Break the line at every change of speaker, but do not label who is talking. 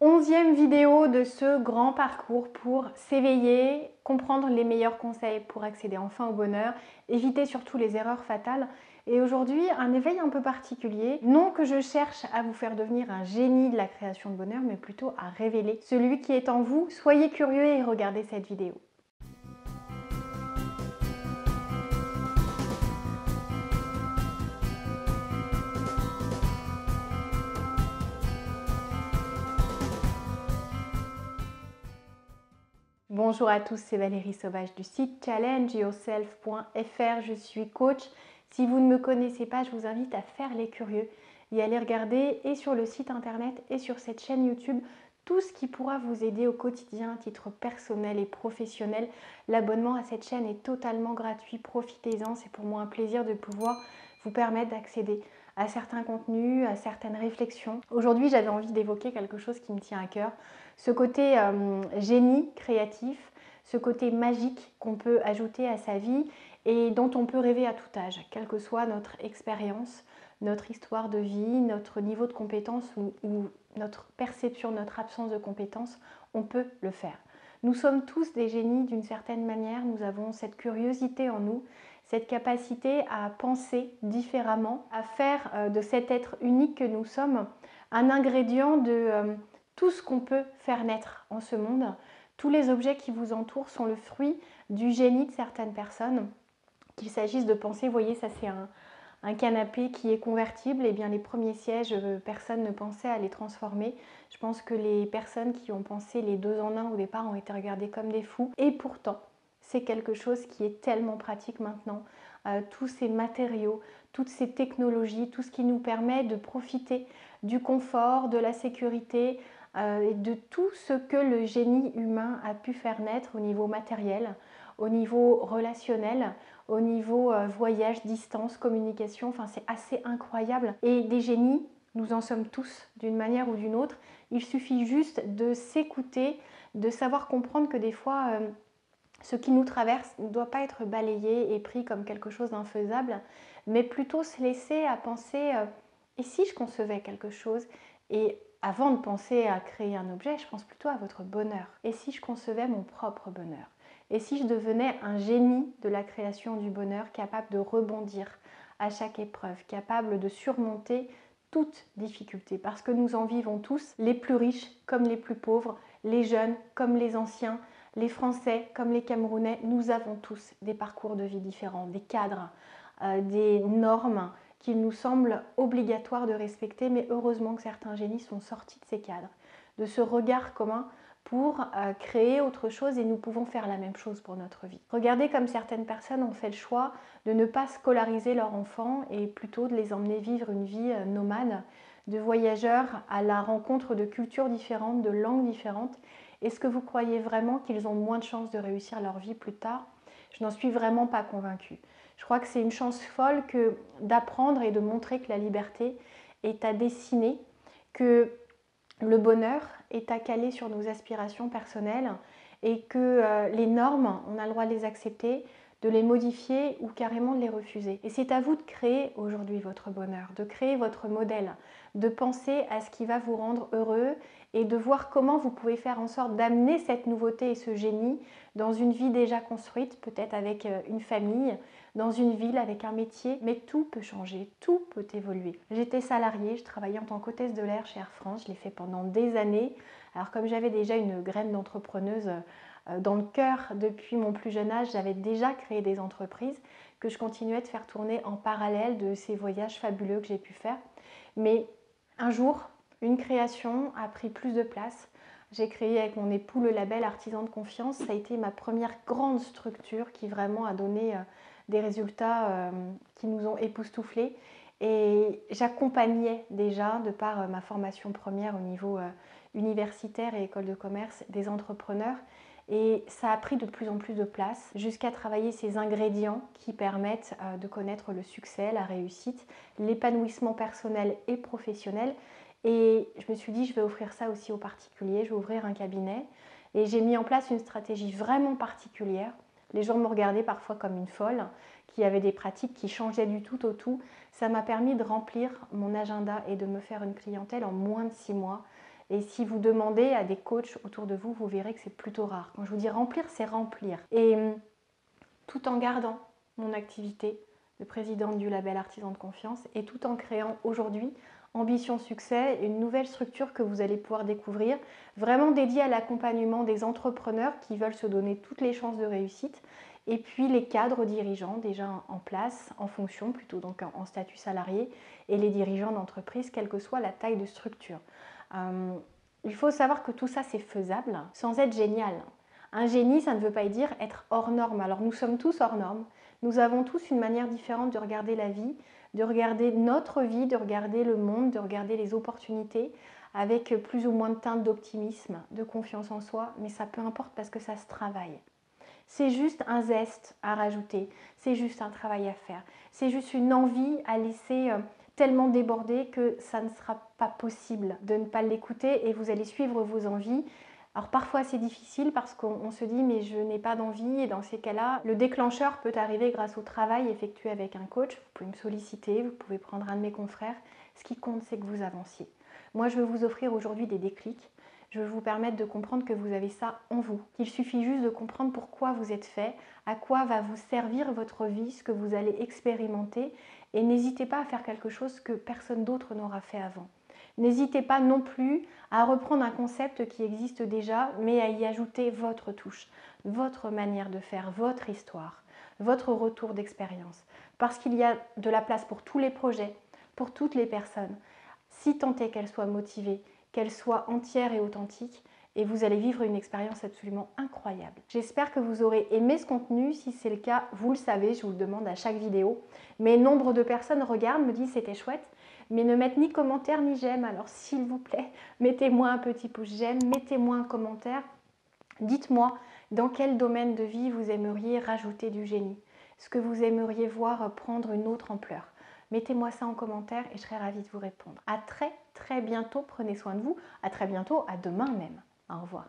11e vidéo de ce grand parcours pour s'éveiller, comprendre les meilleurs conseils pour accéder enfin au bonheur, éviter surtout les erreurs fatales. Et aujourd'hui, un éveil un peu particulier. Non que je cherche à vous faire devenir un génie de la création de bonheur, mais plutôt à révéler celui qui est en vous. Soyez curieux et regardez cette vidéo. Bonjour à tous, c'est Valérie Sauvage du site challengeyourself.fr. Je suis coach. Si vous ne me connaissez pas, je vous invite à faire les curieux et aller regarder et sur le site internet et sur cette chaîne YouTube tout ce qui pourra vous aider au quotidien à titre personnel et professionnel. L'abonnement à cette chaîne est totalement gratuit, profitez-en. C'est pour moi un plaisir de pouvoir vous permettre d'accéder à certains contenus, à certaines réflexions. Aujourd'hui, j'avais envie d'évoquer quelque chose qui me tient à cœur. Ce côté génie créatif, ce côté magique qu'on peut ajouter à sa vie et dont on peut rêver à tout âge, quelle que soit notre expérience, notre histoire de vie, notre niveau de compétence ou notre perception, notre absence de compétence, on peut le faire. Nous sommes tous des génies d'une certaine manière, nous avons cette curiosité en nous, cette capacité à penser différemment, à faire de cet être unique que nous sommes un ingrédient de tout ce qu'on peut faire naître en ce monde. Tous les objets qui vous entourent sont le fruit du génie de certaines personnes. Qu'il s'agisse de penser, vous voyez, ça c'est un canapé qui est convertible, et bien les premiers sièges, personne ne pensait à les transformer. Je pense que les personnes qui ont pensé les 2 en 1 au départ ont été regardées comme des fous. Et pourtant, c'est quelque chose qui est tellement pratique maintenant. Tous ces matériaux, toutes ces technologies, tout ce qui nous permet de profiter du confort, de la sécurité et de tout ce que le génie humain a pu faire naître au niveau matériel, au niveau relationnel, au niveau voyage, distance, communication. Enfin, c'est assez incroyable. Et des génies, nous en sommes tous d'une manière ou d'une autre. Il suffit juste de s'écouter, de savoir comprendre que des fois, ce qui nous traverse ne doit pas être balayé et pris comme quelque chose d'infaisable, mais plutôt se laisser à penser et si je concevais quelque chose. Et avant de penser à créer un objet, je pense plutôt à votre bonheur. Et si je concevais mon propre bonheur? Et si je devenais un génie de la création du bonheur, capable de rebondir à chaque épreuve, capable de surmonter toute difficulté? Parce que nous en vivons tous, les plus riches comme les plus pauvres, les jeunes comme les anciens, les Français comme les Camerounais, nous avons tous des parcours de vie différents, des cadres, des normes qu'il nous semble obligatoire de respecter, mais heureusement que certains génies sont sortis de ces cadres, de ce regard commun pour créer autre chose, et nous pouvons faire la même chose pour notre vie. Regardez comme certaines personnes ont fait le choix de ne pas scolariser leurs enfants et plutôt de les emmener vivre une vie nomade, de voyageurs à la rencontre de cultures différentes, de langues différentes. Est-ce que vous croyez vraiment qu'ils ont moins de chances de réussir leur vie plus tard? Je n'en suis vraiment pas convaincue. Je crois que c'est une chance folle que d'apprendre et de montrer que la liberté est à dessiner, que le bonheur est à caler sur nos aspirations personnelles et que les normes, on a le droit de les accepter, de les modifier ou carrément de les refuser. Et c'est à vous de créer aujourd'hui votre bonheur, de créer votre modèle, de penser à ce qui va vous rendre heureux et de voir comment vous pouvez faire en sorte d'amener cette nouveauté et ce génie dans une vie déjà construite, peut-être avec une famille, dans une ville, avec un métier. Mais tout peut changer, tout peut évoluer. J'étais salariée, je travaillais en tant qu'hôtesse de l'air chez Air France, je l'ai fait pendant des années. Alors comme j'avais déjà une graine d'entrepreneuse dans le cœur depuis mon plus jeune âge, j'avais déjà créé des entreprises que je continuais de faire tourner en parallèle de ces voyages fabuleux que j'ai pu faire. Mais un jour, une création a pris plus de place. J'ai créé avec mon époux le label Artisan de Confiance. Ça a été ma première grande structure qui vraiment a donné des résultats qui nous ont époustouflés. Et j'accompagnais déjà, de par ma formation première au niveau universitaire et école de commerce, des entrepreneurs. Et ça a pris de plus en plus de place jusqu'à travailler ces ingrédients qui permettent de connaître le succès, la réussite, l'épanouissement personnel et professionnel. Et je me suis dit, je vais offrir ça aussi aux particuliers, je vais ouvrir un cabinet. Et j'ai mis en place une stratégie vraiment particulière. Les gens me regardaient parfois comme une folle, qui avait des pratiques qui changeaient du tout au tout. Ça m'a permis de remplir mon agenda et de me faire une clientèle en moins de 6 mois. Et si vous demandez à des coachs autour de vous, vous verrez que c'est plutôt rare. Quand je vous dis remplir, c'est remplir. Et tout en gardant mon activité de présidente du label Artisan de Confiance et tout en créant aujourd'hui Ambition Succès, une nouvelle structure que vous allez pouvoir découvrir, vraiment dédiée à l'accompagnement des entrepreneurs qui veulent se donner toutes les chances de réussite, et puis les cadres dirigeants déjà en place, en fonction plutôt, donc en statut salarié, et les dirigeants d'entreprise, quelle que soit la taille de structure. Il faut savoir que tout ça c'est faisable sans être génial. Un génie, ça ne veut pas dire être hors norme. Alors nous sommes tous hors normes. Nous avons tous une manière différente de regarder la vie, de regarder notre vie, de regarder le monde, de regarder les opportunités avec plus ou moins de teinte d'optimisme, de confiance en soi, mais ça peu importe parce que ça se travaille. C'est juste un zeste à rajouter, c'est juste un travail à faire, c'est juste une envie à laisser tellement déborder que ça ne sera pas possible de ne pas l'écouter et vous allez suivre vos envies. Alors parfois c'est difficile parce qu'on se dit mais je n'ai pas d'envie et dans ces cas-là, le déclencheur peut arriver grâce au travail effectué avec un coach. Vous pouvez me solliciter, vous pouvez prendre un de mes confrères. Ce qui compte c'est que vous avanciez. Moi je veux vous offrir aujourd'hui des déclics. Je veux vous permettre de comprendre que vous avez ça en vous. Qu'il suffit juste de comprendre pourquoi vous êtes fait, à quoi va vous servir votre vie, ce que vous allez expérimenter. Et n'hésitez pas à faire quelque chose que personne d'autre n'aura fait avant. N'hésitez pas non plus à reprendre un concept qui existe déjà, mais à y ajouter votre touche, votre manière de faire, votre histoire, votre retour d'expérience. Parce qu'il y a de la place pour tous les projets, pour toutes les personnes, si tant est qu'elles soient motivées, qu'elles soient entières et authentiques, et vous allez vivre une expérience absolument incroyable. J'espère que vous aurez aimé ce contenu. Si c'est le cas, vous le savez, je vous le demande à chaque vidéo. Mais nombre de personnes regardent, me disent c'était chouette, mais ne mettent ni commentaire ni j'aime. Alors s'il vous plaît, mettez-moi un petit pouce j'aime, mettez-moi un commentaire. Dites-moi dans quel domaine de vie vous aimeriez rajouter du génie, ce que vous aimeriez voir prendre une autre ampleur. Mettez-moi ça en commentaire et je serai ravie de vous répondre. À très très bientôt, prenez soin de vous. À très bientôt, à demain même. Au revoir.